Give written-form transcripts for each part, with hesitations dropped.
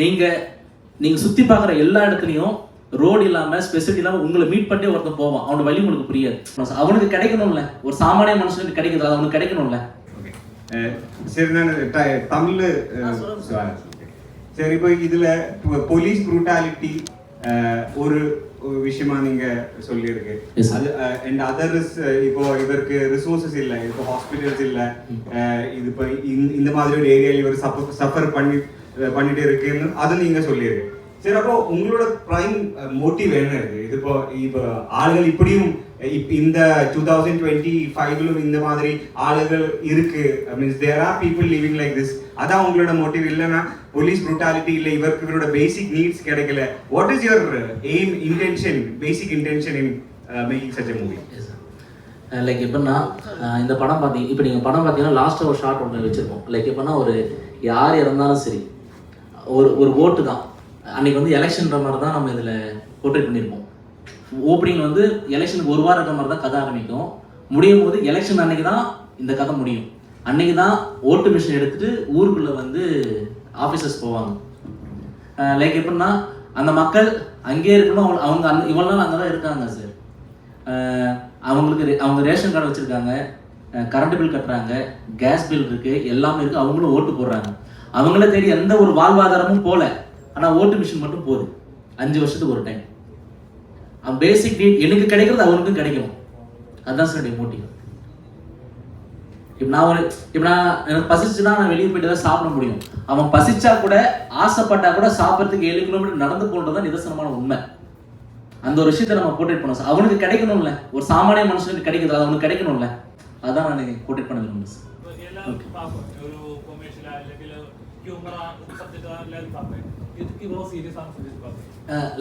நீங்க சுத்தி பார்க்குற எல்லா இடத்துலையும் ரோடு இல்லாமல் ஸ்பெசிலிட்டி இல்லாமல் உங்களை மீட் பண்ணி ஒருத்தன் போவான். அவனோட வழி உங்களுக்கு புரியாது. அவனுக்கு கிடைக்கணும்ல, ஒரு சாமானிய மனுஷனுக்கு கிடைக்குது, அது அவனுக்கு கிடைக்கணும்ல. சரி, நான் தமிழ் சரி. இப்போ இதுல போலீஸ் ப்ரூட்டாலிட்டி ஒரு விஷயமா நீங்க சொல்லியிருக்கு. அண்ட் அதர்ஸ் இப்போ இவருக்கு ரிசோர்சஸ் இல்லை, இப்போ ஹாஸ்பிட்டல்ஸ் இல்லை, இது இப்போ இந்த மாதிரி ஒரு ஏரியாவில் இவர் சஃபர் பண்ணிட்டு இருக்குன்னு அது நீங்க சொல்லியிருக்கு. சரி, அப்போ உங்களோட பிரைம் மோட்டிவ் என்ன இருக்கு? இது இப்போ ஆளுகள் இப்படியும் இந்த 2025 இந்த மாதிரி ஆளுகள் இருக்கு, means there are people living like this. அதான் உங்களோட மோட்டிவ் இல்லைன்னா போலீஸ் ப்ரூட்டாலிட்டி இல்லை, இவரோட பேசிக் நீட்ஸ் கிடைக்கல. What is your aim, intention, basic intention in making such a movie? Like எப்படின்னா இந்த படம் இப்போ நீங்கள் படம் பார்த்தீங்கன்னா லாஸ்ட்டாக ஒரு ஷார்ட் ஒன்று வச்சுருக்கோம். லைக் எப்படின்னா ஒரு யார் இறந்தாலும் சரி ஒரு ஓட்டு தான். அன்றைக்கி வந்து எலெக்ஷன்ற மாதிரி தான் நம்ம இதில் போர்ட்ரேட் பண்ணியிருப்போம். ஓப்பனிங் வந்து எலெக்ஷனுக்கு ஒரு வாரம் இருக்கிற மாதிரி தான் கதை ஆரம்பிக்கும். முடியும் போது எலெக்ஷன் அன்னைக்கு தான் இந்த கதை முடியும். அன்னைக்கு தான் ஓட்டு மிஷின் எடுத்துகிட்டு ஊருக்குள்ளே வந்து ஆஃபீஸர்ஸ் போவாங்க. லைக் எப்படின்னா அந்த மக்கள் அங்கேயே இருக்கணும். அவங்க இவ்வளோ நாள் அங்கே தான் இருக்காங்க சார். அவங்க ரேஷன் கார்டு வச்சுருக்காங்க, கரண்ட் பில் கட்டுறாங்க, கேஸ் பில் இருக்குது, எல்லாமே இருக்குது. அவங்களும் ஓட்டு போடுறாங்க. அவங்கள தேடி எந்த ஒரு வாழ்வாதாரமும் போகல. ஆனால் ஓட்டு மிஷின் மட்டும் போகுது 5 வருஷத்துக்கு ஒரு டைம். பேசிக் நீட் எனக்கு கிடைக்கிறது அவனுக்கும் கிடைக்கணும். அதுதான் சார் மோட்டிவ். இப்போ நான் எனக்கு பசிச்சுன்னா நான் வெளியே போயிட்டு தான் சாப்பிட முடியும். அவன் பசிச்சா கூட ஆசைப்பட்டா கூட சாப்பிட்றதுக்கு 7 கிலோமீட்டர் நடந்து போன்றதான் நிதர்சனமான உண்மை. அந்த ஒரு விஷயத்தை நம்ம போர்ட்ரேட் பண்ணோம் சார். அவனுக்கு கிடைக்கணும்ல, ஒரு சாமானிய மனுஷனுக்கு கிடைக்குது, அது அவனுக்கு கிடைக்கணும்ல. அதான் நான் போர்ட்ரேட் பண்ண விரும்புகிறேன் சார்.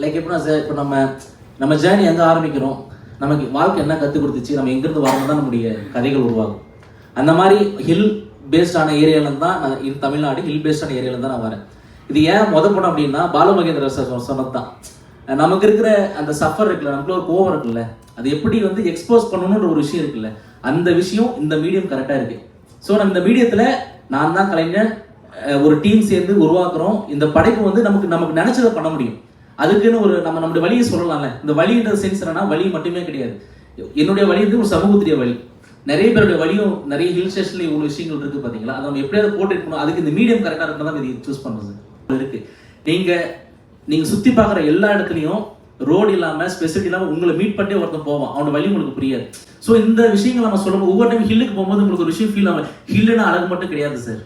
லைக் எப்படின்னா சார், இப்போ நம்ம ஜேர்னி எங்கே ஆரம்பிக்கிறோம், நமக்கு வாழ்க்கை என்ன கற்றுக் கொடுத்துச்சு, நம்ம எங்கேருந்து வரணும் தான் நம்முடைய கதைகள் உருவாகும். அந்த மாதிரி ஹில் பேஸ்டான ஏரியாவிலேருந்து தான் நான் இது தமிழ்நாடு ஹில் பேஸ்டான ஏரியாவிலேருந்து தான் நான் வரேன். இது ஏன் படம் அப்படின்னா பாலுமகேந்திர சார் சொன்னது தான். நமக்கு இருக்கிற அந்த சஃபர் இருக்குல்ல, நமக்குள்ள ஒரு கோவம் இருக்குல்ல, அது எப்படி வந்து எக்ஸ்போஸ் பண்ணணுன்ற ஒரு விஷயம் இருக்குல்ல, அந்த விஷயம் இந்த மீடியம் கரெக்டாக இருக்குது. ஸோ நம்ம இந்த மீடியத்தில் நான் தான் கலைஞர், ஒரு டீம் சேர்ந்து உருவாக்குறோம். இந்த படைப்பு வந்து நமக்கு நினைச்சதை பண்ண முடியும். அதுக்குன்னு ஒரு நம்மளுடைய வழியை சொல்லலாம்ல. இந்த வழின்ற சென்ஸ் என்னன்னா வழி மட்டுமே கிடையாது. என்னுடைய வழி வந்து ஒரு சமூகத்துடைய வழி. நிறைய பேருடைய வழியும் நிறைய ஹில் ஸ்டேஷன்ல இவ்வளோ விஷயங்கள் இருக்கு பார்த்தீங்களா. அதை நம்ம எப்படியாவது போர்ட்ரேட் பண்ணணும். அதுக்கு இந்த மீடியம் கரெக்டாக இருந்தால் தான் இது சூஸ் பண்ணுறது இருக்கு. நீங்க சுற்றி பார்க்குற எல்லா இடத்துலையும் ரோடு இல்லாமல் ஸ்பெசிலிட்டி இல்லாமல் உங்களை மீட் பண்ணி ஒருத்தன் போவான். அவனோட வழி உங்களுக்கு புரியாது. ஸோ இந்த விஷயங்கள் நம்ம சொல்லும்போது ஒவ்வொரு டைம் ஹில்லுக்கு போகும்போது உங்களுக்கு ஒரு விஷயம் ஃபீல் ஆகும். ஹில்லுன்னா அழகு மட்டும் கிடையாது சார்,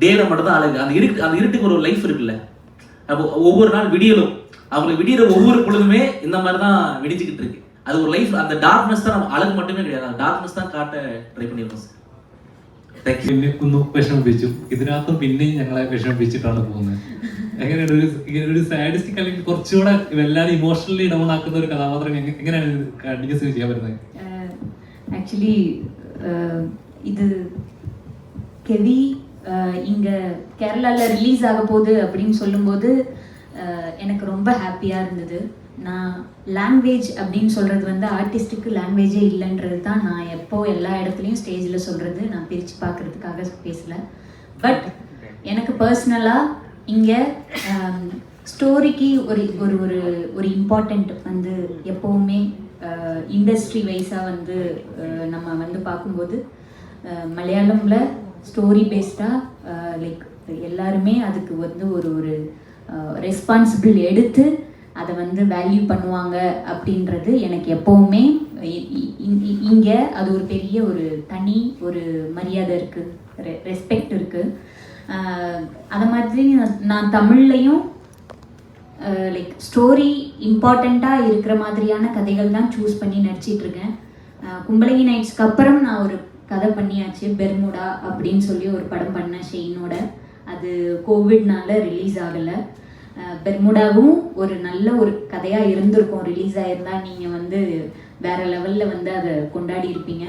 டேல மட்டும் தான் அழகு. அந்த இருட்டுக்கு ஒரு லைஃப் இருக்குல்ல. அப்போ ஒவ்வொரு நாள் விடியலும் அவங்களுக்கு விடியிற ஒவ்வொரு பொழுதுமே இந்த மாதிரி தான் விடிஞ்சுக்கிட்டு இருக்கு. அது ஒரு லைஃப். அந்த டார்க்னஸ் தான் நம்ம അഴகு மட்டுமே கிடையாது, அந்த டாർക്ക്നെസ് தான் കാട്ട ട്രൈ பண்ணிருக்கோம் സാർ. പിന്നെ വിഷമിപ്പിച്ചു. ഇതിനകത്തും പിന്നെയും ഞങ്ങളെ വിഷമിപ്പിച്ചിട്ടാണ് പോകുന്നത്. എങ്ങനെയാണ് ഒരു സാഡിസ്റ്റിക് അല്ലെങ്കിൽ കുറച്ചുകൂടെ എല്ലാവരും ഇമോഷണലി ഡൗൺ ആക്കുന്ന ഒരു കഥാപാത്രം എങ്ങനെയാണ് കണ്ടിന്യൂസ് ചെയ്യാൻ പറ്റുന്നത്? ஆக்சுவலி இது கெவி இங்க கேரளால ரிலீஸ் ஆக போகுது அப்படின்னு சொல்லும்போது எனக்கு ரொம்ப ஹாப்பியாக இருந்தது. நான் லாங்குவேஜ் அப்படின்னு சொல்கிறது வந்து ஆர்டிஸ்ட்டுக்கு லாங்குவேஜே இல்லைன்றது தான் நான் எல்லா இடத்துலையும் ஸ்டேஜில் சொல்கிறது. நான் பிரித்து பார்க்குறதுக்காக பேசலை. பட் எனக்கு பர்சனலாக இங்கே ஸ்டோரிக்கு ஒரு ஒரு ஒரு ஒரு இம்பார்ட்டண்ட் வந்து எப்போவுமே இண்டஸ்ட்ரி வைஸாக வந்து நம்ம வந்து பார்க்கும்போது மலையாளமில் ஸ்டோரி பேஸ்டாக லைக் எல்லாருமே அதுக்கு வந்து ஒரு ஒரு ரெஸ்பான்சிபிள் எடுத்து அதை வந்து வேல்யூ பண்ணுவாங்க அப்படின்றது எனக்கு எப்போவுமே இங்கே அது ஒரு பெரிய ஒரு தனி ஒரு மரியாதை இருக்குது, ரெஸ்பெக்ட் இருக்குது. அதை மாதிரி நான் தமிழ்லையும் லைக் ஸ்டோரி இம்பார்ட்டண்ட்டாக இருக்கிற மாதிரியான கதைகள் தான் சூஸ் பண்ணி நடிச்சிட்ருக்கேன். கும்பலகி நைட்ஸ்க்கு அப்புறம் நான் ஒரு கதை பண்ணியாச்சு, பெர்முடா அப்படின்னு சொல்லி ஒரு படம் பண்ணேன் ஷெயினோட. அது கோவிட்னால ரிலீஸ் ஆகலை. பெர்முடாவும் ஒரு நல்ல ஒரு கதையாக இருந்திருக்கும். ரிலீஸ் ஆகிருந்தால் நீங்கள் வந்து வேறு லெவலில் வந்து அதை கொண்டாடி இருப்பீங்க.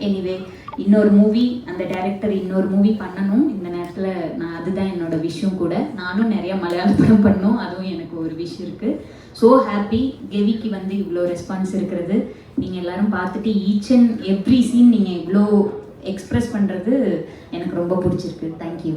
எனிவே இன்னொரு மூவி, அந்த டைரக்டர் இன்னொரு மூவி பண்ணணும் இந்த நேரத்தில். நான் அதுதான் என்னோட விஷயம் கூட. நானும் நிறையா மலையாள படம் பண்ணணும், அதுவும் எனக்கு ஒரு விஷ் இருக்குது. ஸோ ஹாப்பி கெவிக்கு வந்து இவ்வளோ ரெஸ்பான்ஸ் இருக்கிறது. நீங்கள் எல்லோரும் பார்த்துட்டு ஈச் அண்ட் எவ்ரி சீன் நீங்கள் இவ்வளோ எக்ஸ்ப்ரெஸ் பண்ணுறது எனக்கு ரொம்ப பிடிச்சிருக்கு. தேங்க்யூ.